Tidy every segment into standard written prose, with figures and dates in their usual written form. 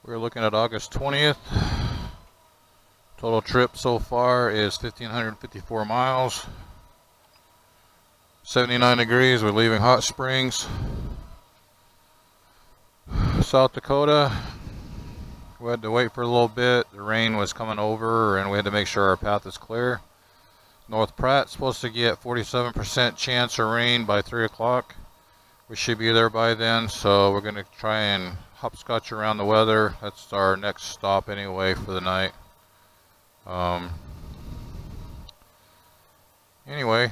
We're looking at August 20th. Total trip so far is 1,554 miles. 79 degrees. We're leaving Hot Springs, South Dakota. We had to wait for a little bit. The rain was coming over and we had to make sure our path is clear. North Pratt's supposed to get 47% chance of rain by 3 o'clock. We should be there by then, so we're going to try and hopscotch around the weather. That's our next stop anyway for the night. Anyway,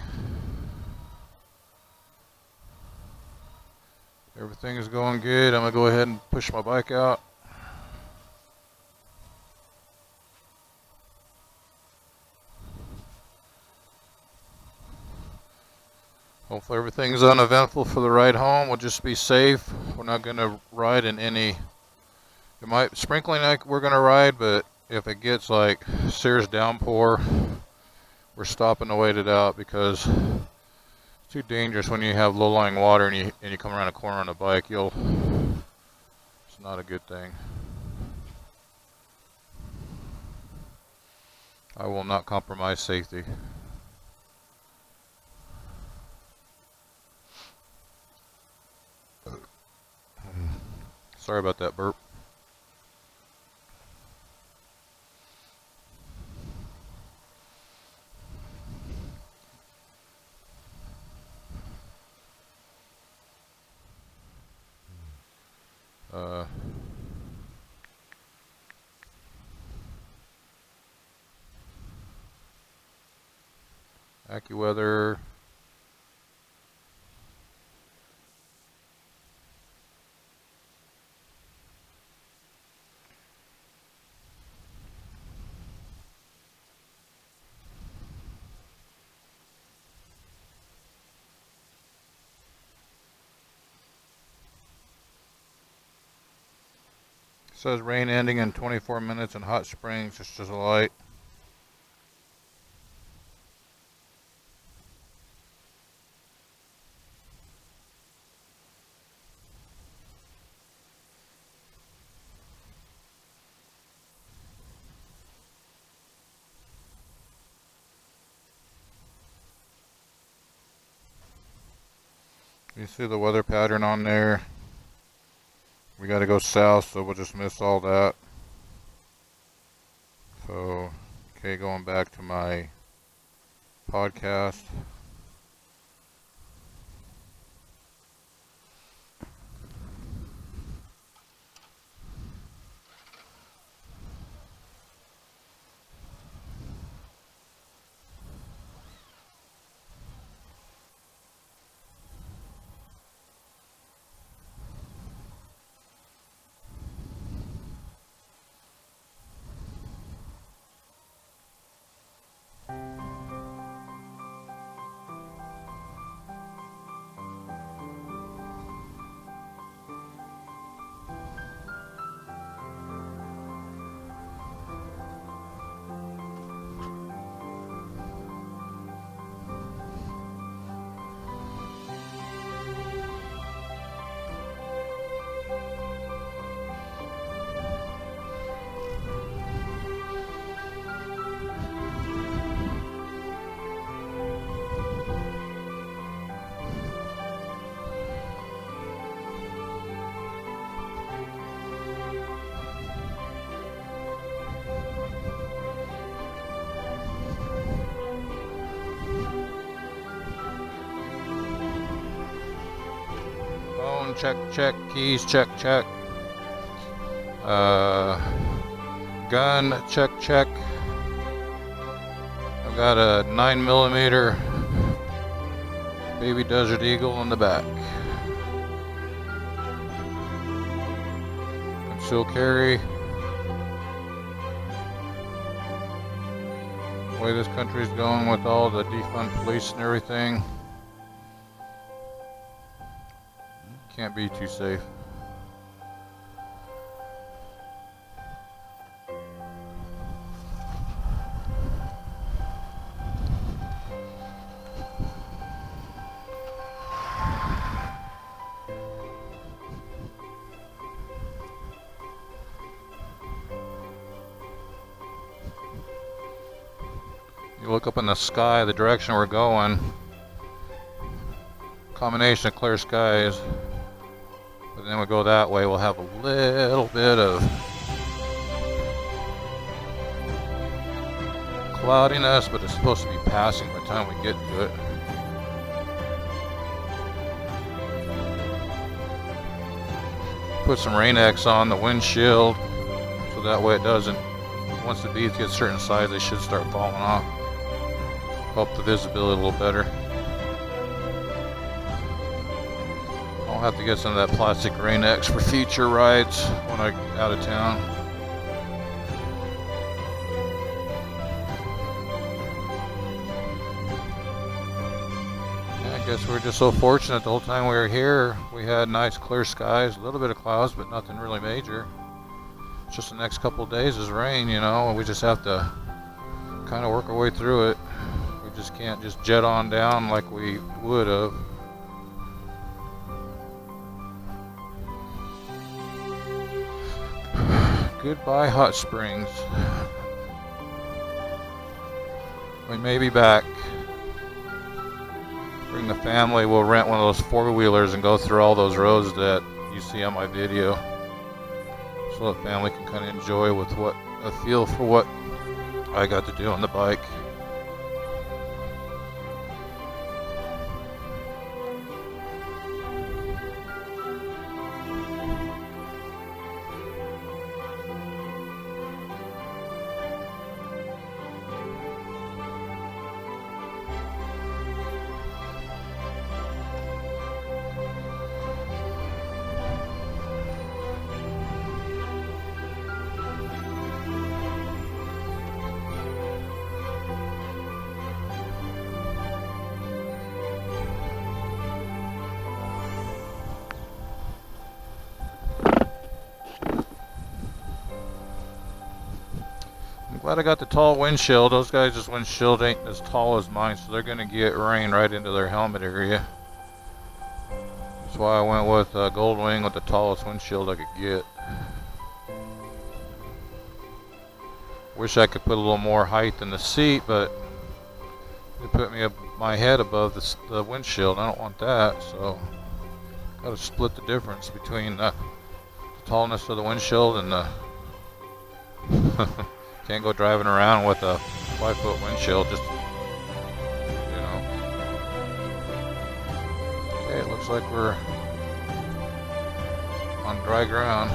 everything is going good. I'm going to go ahead and push my bike out. Hopefully everything's uneventful for the ride home. We'll just be safe. We're not going to ride in any, it might, sprinkling like we're going to ride, but if it gets like serious downpour, we're stopping to wait it out because it's too dangerous when you have low-lying water and you come around a corner on a bike. It's not a good thing. I will not compromise safety. Sorry about that burp. AccuWeather. Says rain ending in 24 minutes in Hot Springs. It's just a light. You see the weather pattern on there. We got to go south, so we'll just miss all that. So, okay, going back to my podcast. Phone, check, check. Keys, check, check. Gun, check, check. I've got a 9mm Baby Desert Eagle in the back. Conceal carry. The way this country's going with all the defund police and everything, can't be too safe. You look up in the sky, the direction we're going. Combination of clear skies. But then we go that way, we'll have a little bit of cloudiness, but it's supposed to be passing by the time we get to it. Put some rain X on the windshield, so that way it doesn't, once the beads get a certain size, they should start falling off. Help the visibility a little better. I'll have to get some of that plastic rain X for future rides when I get out of town. Yeah, I guess we're just so fortunate the whole time we were here. We had nice clear skies, a little bit of clouds, but nothing really major. It's just the next couple of days is rain, you know, and we just have to kind of work our way through it. We just can't just jet on down like we would have. Goodbye, Hot Springs. We may be back. Bring the family. We'll rent one of those four-wheelers and go through all those roads that you see on my video, so the family can kind of enjoy with what a feel for what I got to do on the bike. Glad I got the tall windshield. Those guys' windshield ain't as tall as mine, so they're gonna get rain right into their helmet area. That's why I went with Goldwing with the tallest windshield I could get. Wish I could put a little more height in the seat, but it put me my head above the windshield. I don't want that, so gotta split the difference between the tallness of the windshield and the can't go driving around with a 5-foot windshield, just, you know. Okay, it looks like we're on dry ground.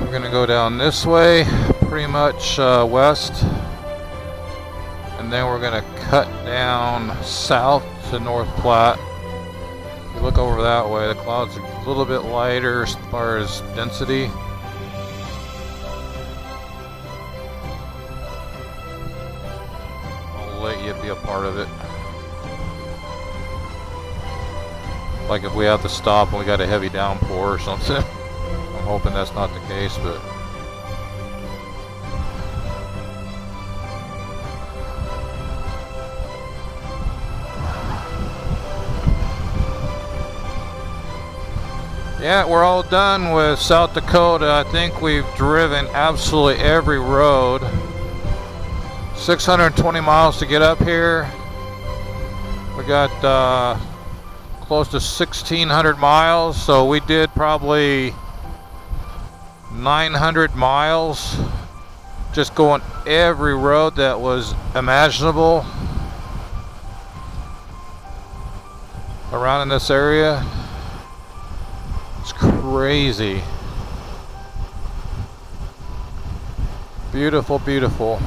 We're gonna go down this way, pretty much west. And then we're going to cut down south to North Platte. If you look over that way, the clouds are a little bit lighter as far as density. I'll let you be a part of it. Like if we have to stop and we got a heavy downpour or something. I'm hoping that's not the case, but yeah, we're all done with South Dakota. I think we've driven absolutely every road. 620 miles to get up here. We got close to 1,600 miles, so we did probably 900 miles just going every road that was imaginable around in this area. It's crazy. Beautiful, beautiful.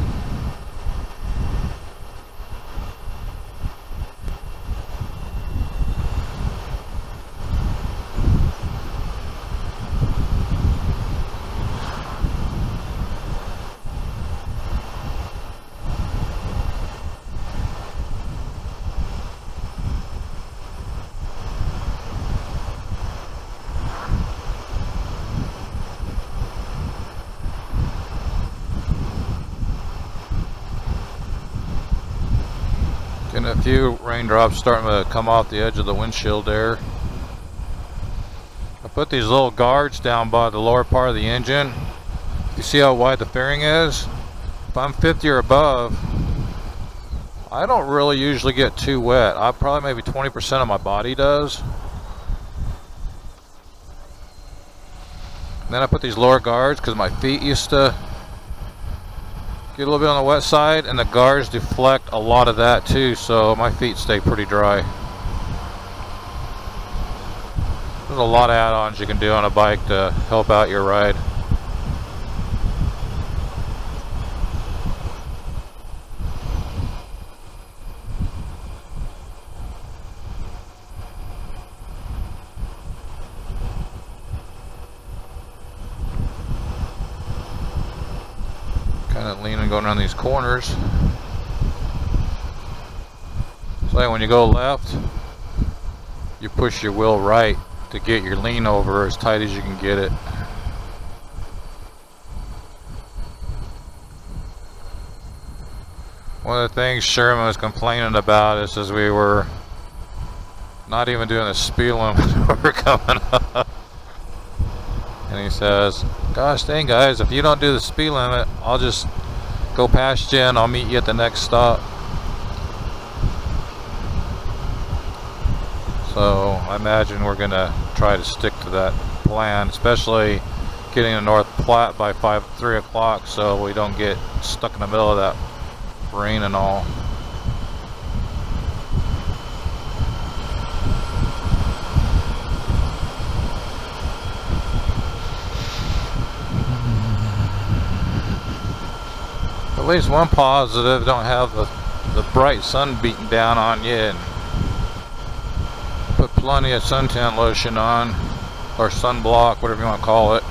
And a few raindrops starting to come off the edge of the windshield there. I put these little guards down by the lower part of the engine. You see how wide the fairing is? If I'm 50 or above, I don't really usually get too wet. I probably maybe 20% of my body does. And then I put these lower guards because my feet used to get a little bit on the wet side, and the guards deflect a lot of that too, so my feet stay pretty dry. There's a lot of add-ons you can do on a bike to help out your ride. Kind of leaning going around these corners. So like when you go left, you push your wheel right to get your lean over as tight as you can get it. One of the things Sherman was complaining about is as we were not even doing the speed limit when we're coming up. And he says, gosh dang guys, if you don't do the speed limit, I'll just go past you and I'll meet you at the next stop. So I imagine we're gonna try to stick to that plan, especially getting to North Platte by 3 o'clock so we don't get stuck in the middle of that rain and all. At least one positive, don't have the bright sun beating down on you, and put plenty of suntan lotion on, or sunblock, whatever you want to call it.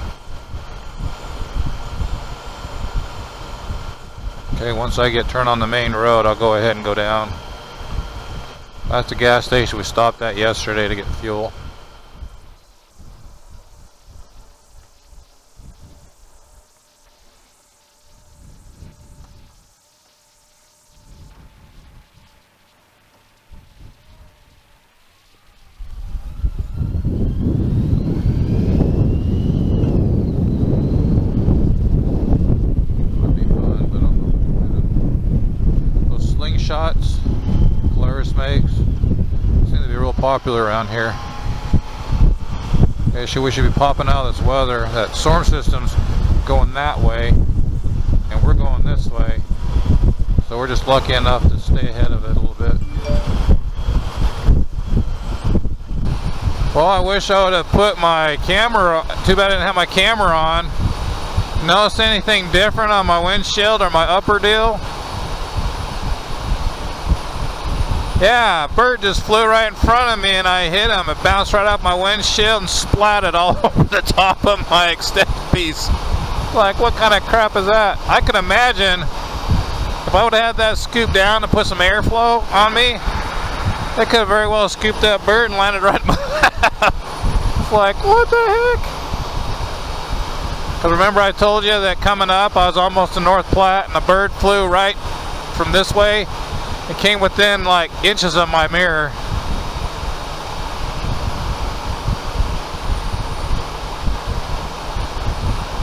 Okay, once I get turned on the main road, I'll go ahead and go down. That's the gas station we stopped at yesterday to get fuel. Shots Polaris makes seem to be real popular around here. Okay, we should be popping out of this weather. That storm system's going that way and we're going this way, so we're just lucky enough to stay ahead of it a little bit. Well, I wish I would have put my camera, too bad I didn't have my camera on. Notice anything different on my windshield or my upper deal? Yeah, a bird just flew right in front of me and I hit him. It bounced right off my windshield and splatted all over the top of my extended piece. Like, what kind of crap is that? I can imagine if I would have had that scooped down and put some airflow on me, they could have very well scooped that bird and landed right in my lap. It's like, what the heck? Because remember I told you that coming up I was almost to North Platte and the bird flew right from this way. It came within like inches of my mirror.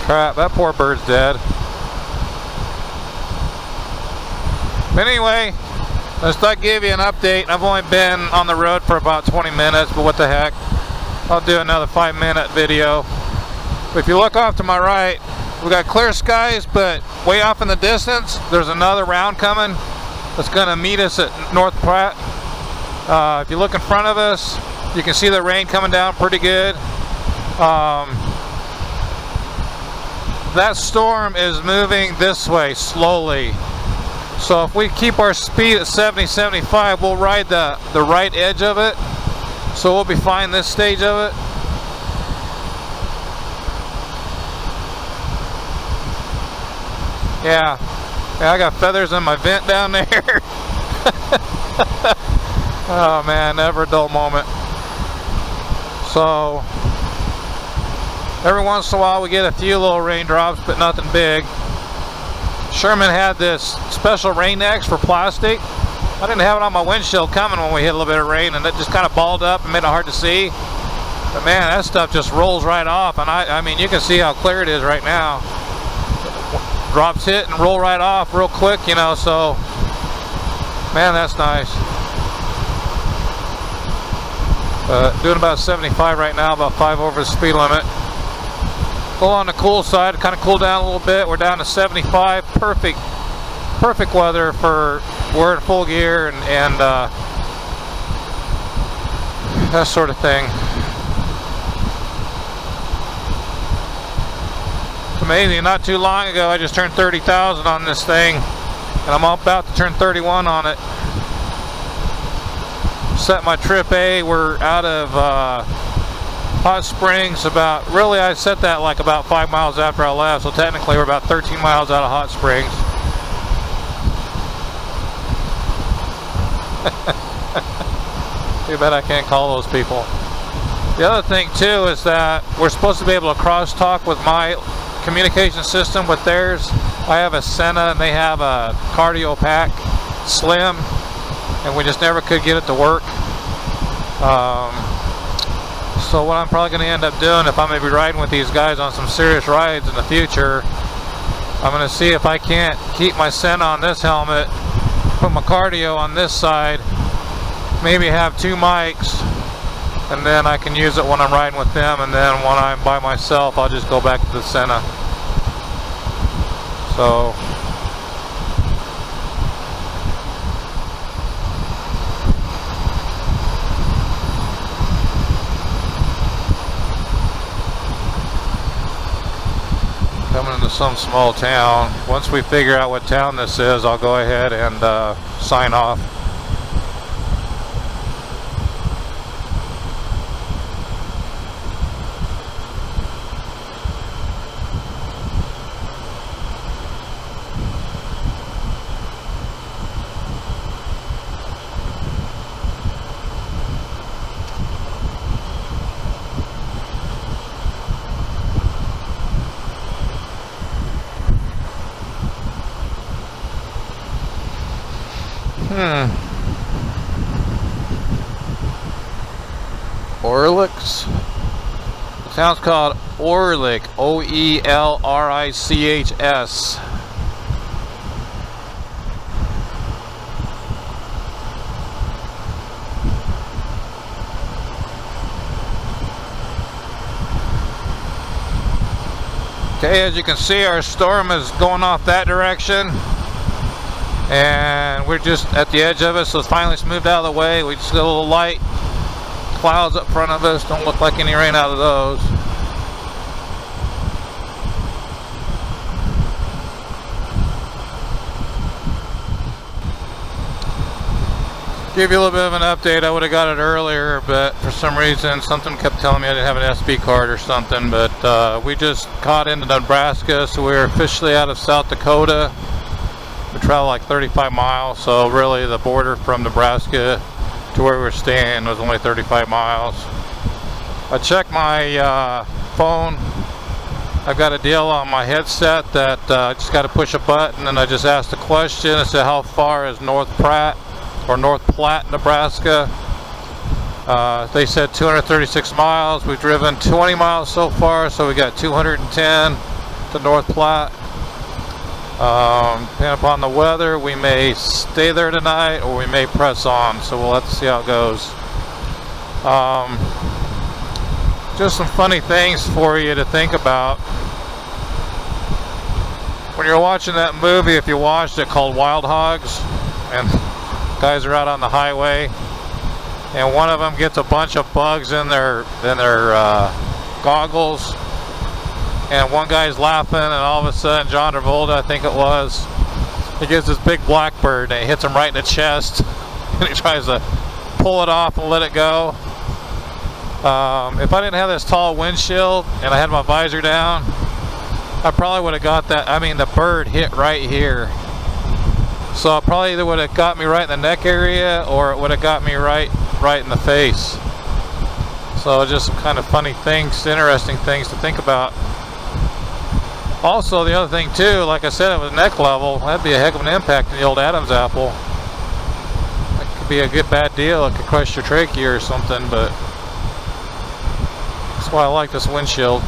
Crap, that poor bird's dead. But anyway, let's not give you an update. I've only been on the road for about 20 minutes, but what the heck. I'll do another 5-minute video. But if you look off to my right, we got clear skies, but way off in the distance, there's another round coming. That's going to meet us at North Platte. If you look in front of us, you can see the rain coming down pretty good. That storm is moving this way slowly. So if we keep our speed at 70, 75, we'll ride the right edge of it. So we'll be fine this stage of it. Yeah. Yeah, I got feathers in my vent down there. Oh man, never a dull moment. So, every once in a while we get a few little raindrops, but nothing big. Sherman had this special rain X for plastic I didn't have it on my windshield coming when we hit a little bit of rain, and it just kind of balled up and made it hard to see. But man, that stuff just rolls right off, and I mean, you can see how clear it is right now. Drops hit and roll right off real quick, you know, so man, that's nice. Doing about 75 right now, about 5 over the speed limit. Go on the cool side, kind of cool down a little bit. We're down to 75, perfect weather for we're in full gear and that sort of thing. It's amazing, not too long ago I just turned 30,000 on this thing, and I'm about to turn 31 on it. Set my trip A, we're out of Hot Springs I set that like about 5 miles after I left, so technically we're about 13 miles out of Hot Springs. Too bad I can't call those people. The other thing too is that we're supposed to be able to crosstalk with my communication system with theirs. I have a Senna and they have a Cardio Pack Slim, and we just never could get it to work. So what I'm probably going to end up doing, if I'm going to be riding with these guys on some serious rides in the future, I'm going to see if I can't keep my Senna on this helmet, put my cardio on this side, maybe have 2 mics, and then I can use it when I'm riding with them, and then when I'm by myself I'll just go back to the Senna. So coming into some small town. Once we figure out what town this is, I'll go ahead and sign off. Orlichs. The town's called Orlich, O-E-L-R-I-C-H-S. Okay, as you can see, our storm is going off that direction, and we're just at the edge of it, so it's finally smoothed out of the way. We just got a little light clouds up front of us, don't look like any rain out of those. Give you a little bit of an update. I would have got it earlier, but for some reason something kept telling me I didn't have an SD card or something. But we just caught into Nebraska, so we're officially out of South Dakota. We traveled like 35 miles, so really the border from Nebraska to where we were staying was only 35 miles. I checked my phone. I've got a deal on my headset that I just got to push a button, and I just asked a question. I said, how far is North Platte, Nebraska? They said 236 miles. We've driven 20 miles so far, so we got 210 to North Platte. Depending upon the weather, we may stay there tonight or we may press on, so we'll have to see how it goes. Just some funny things for you to think about. When you're watching that movie, if you watched it, called Wild Hogs, and guys are out on the highway, and one of them gets a bunch of bugs in their goggles, and one guy's laughing, and all of a sudden John Travolta, I think it was, he gets this big blackbird and it hits him right in the chest, and he tries to pull it off and let it go. If I didn't have this tall windshield and I had my visor down, I probably would have got that. I mean, the bird hit right here, so it probably either would have got me right in the neck area or it would have got me right in the face. So just some kind of funny things, interesting things to think about. Also, the other thing too, like I said, it was neck level. That'd be a heck of an impact in the old Adam's apple. could be a good bad deal. It could crush your trachea or something, but that's why I like this windshield.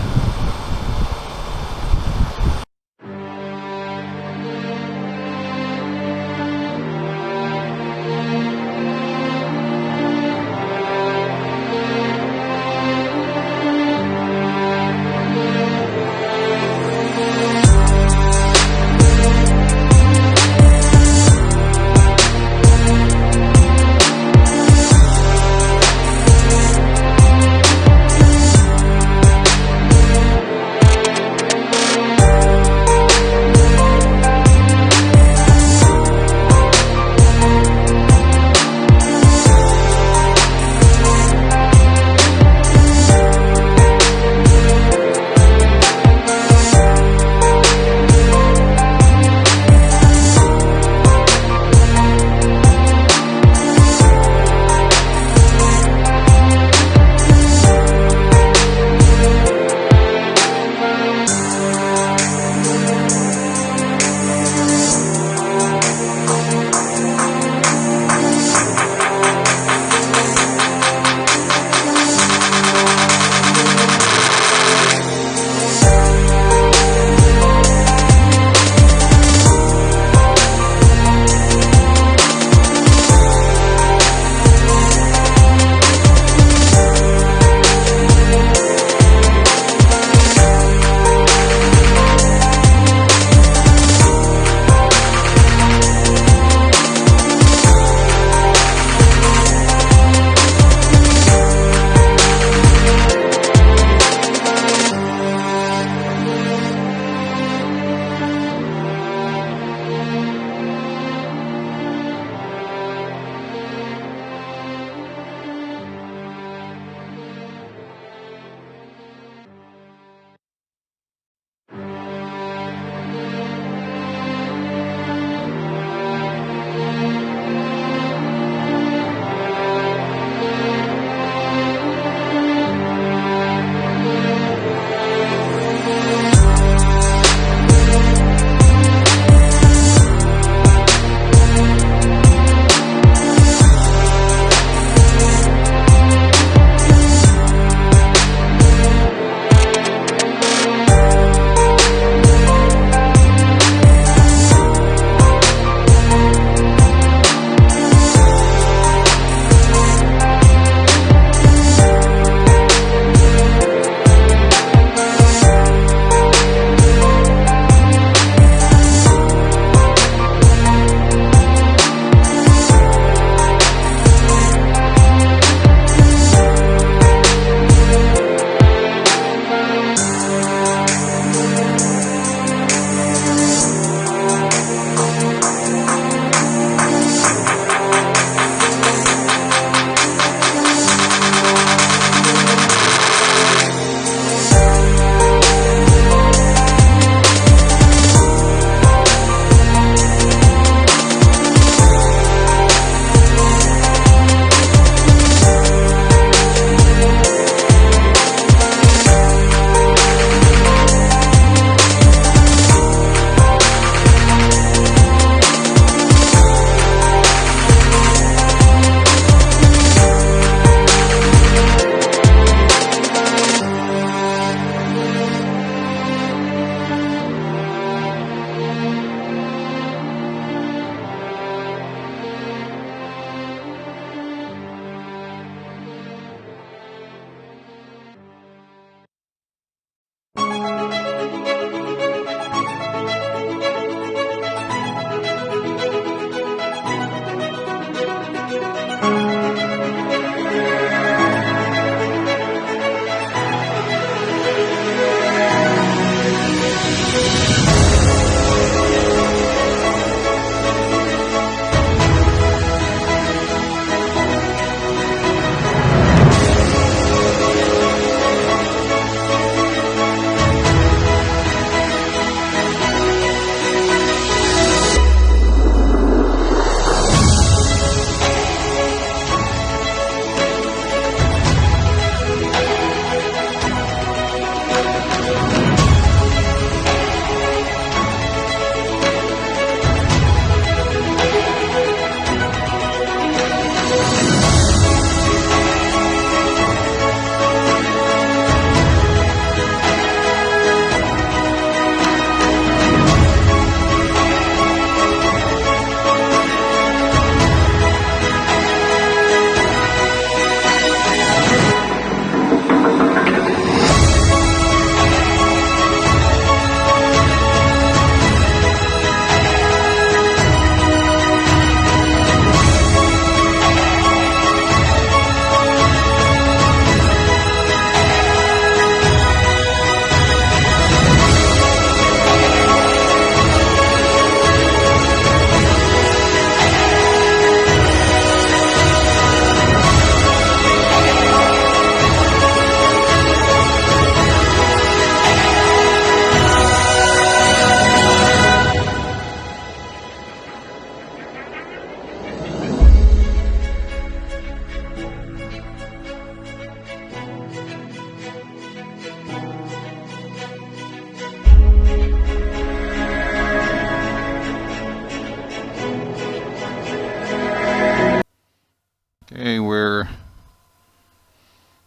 Okay, we're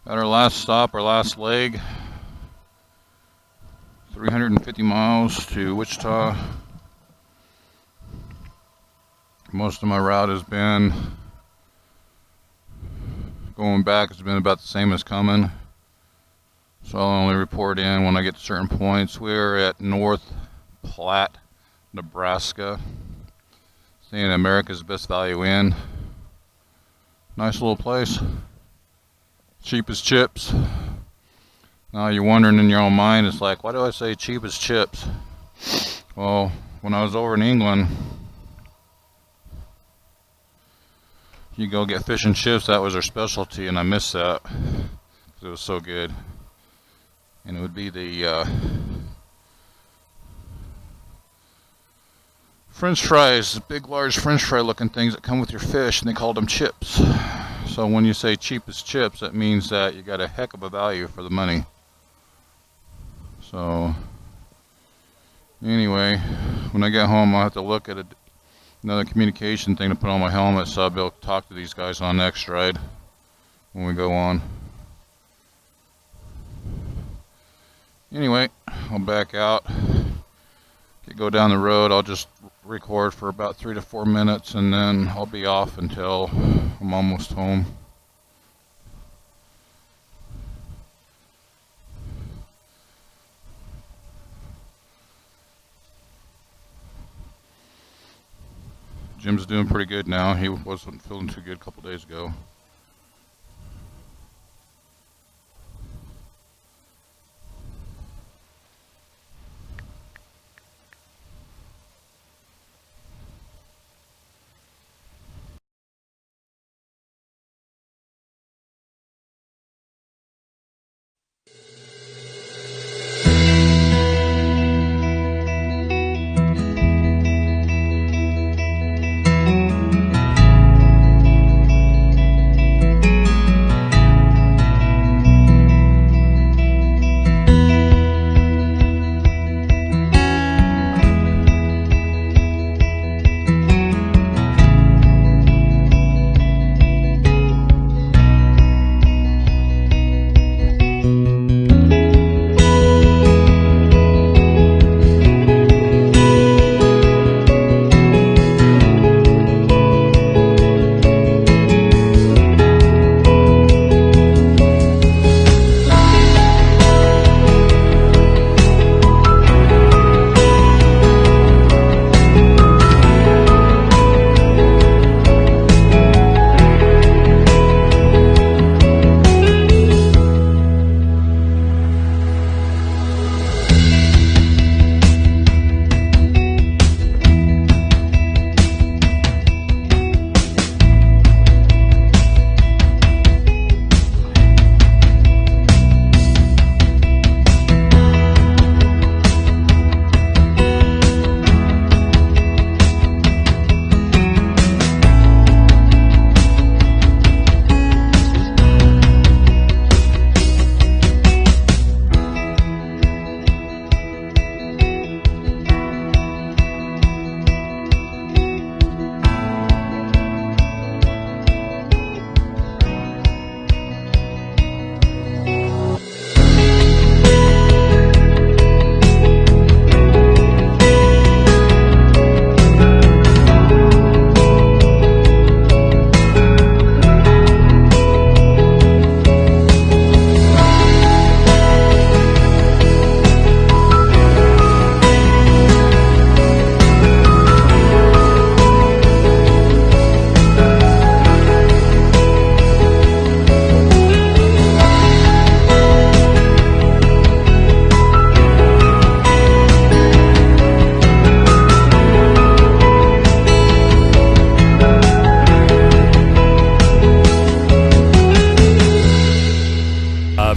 at our last stop, our last leg. 350 miles to Wichita. Most of my route has been going back. It's been about the same as coming. So I'll only report in when I get to certain points. We're at North Platte, Nebraska. Staying at America's Best Value Inn. Nice little place. Cheap as chips. Now you're wondering in your own mind, it's like, why do I say cheap as chips? Well, when I was over in England, you go get fish and chips. That was their specialty, and I missed that because it was so good. And it would be the French fries, big, large French fry looking things that come with your fish, and they called them chips. So when you say cheap as chips, that means that you got a heck of a value for the money. So anyway, when I get home, I'll have to look at another communication thing to put on my helmet, so I'll be able to talk to these guys on next ride when we go on. Anyway, I'll back out, go down the road. I'll just record for about 3 to 4 minutes, and then I'll be off until I'm almost home. Jim's doing pretty good now. He wasn't feeling too good a couple days ago.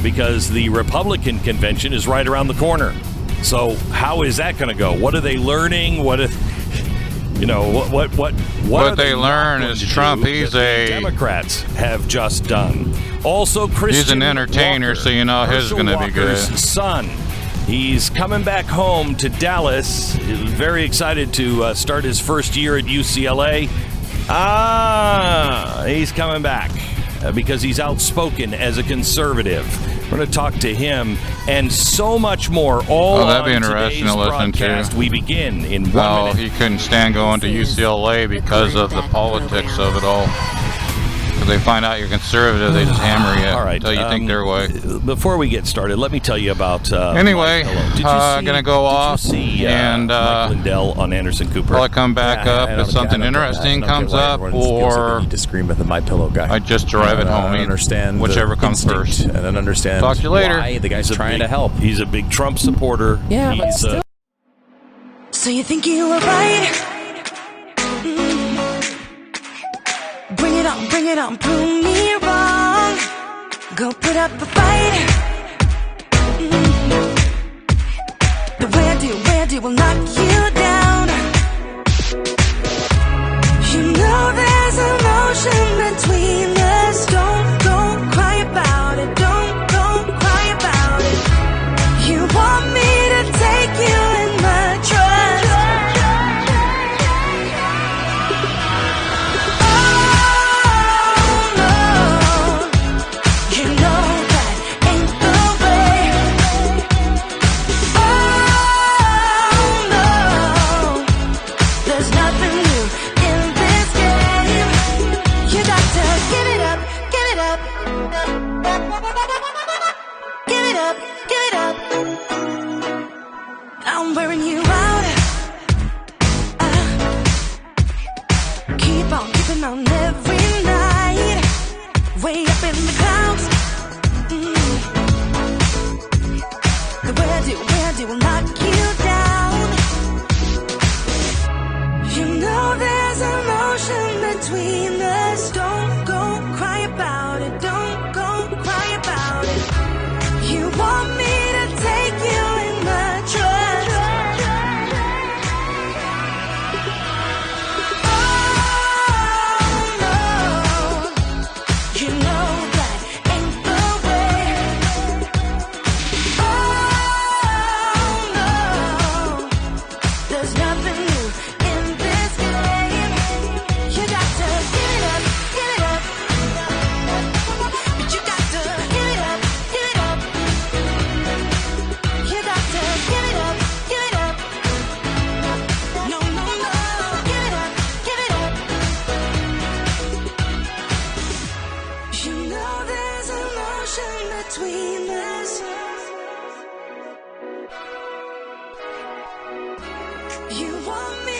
Because the Republican convention is right around the corner. So how is that going to go? What are they learning? What they learn is Trump. He's a Democrats have just done. Also, Christian he's an entertainer, Walker, so you know his is going to be good. Son, he's coming back home to Dallas. Very excited to start his first year at UCLA. He's coming back. because he's outspoken as a conservative. We're going to talk to him and so much more. All that'd be on interesting today's to listen to. broadcast. We begin in 1 minute. He couldn't stand going to UCLA because of the politics of it all. If they find out you're conservative, they just hammer you All right, until you think their way. Before we get started, let me tell you about. Anyway, I'm gonna go off and Mike Lindell on Anderson Cooper. Will I come back up if something interesting comes up, or to scream at the My Pillow guy? I just drive it home? I understand whichever comes first. and then understand. Talk to you later. Why the guy's trying to help. He's a big Trump supporter. Yeah, but still. So you think you were right? Bring it on, prove me wrong. Go put up a fight. The way I do will knock you down. You know there's emotion between us. Don't cry about it. Don't cry about it. You want me to take you in my trust. I'm wearing you out. Keep on keeping on every night. Way up in the clouds. The way I do will knock you down. You know there's emotion between us. Don't go cry about it. Don't go cry about it. You want me to take you in my trust. Between us, you want me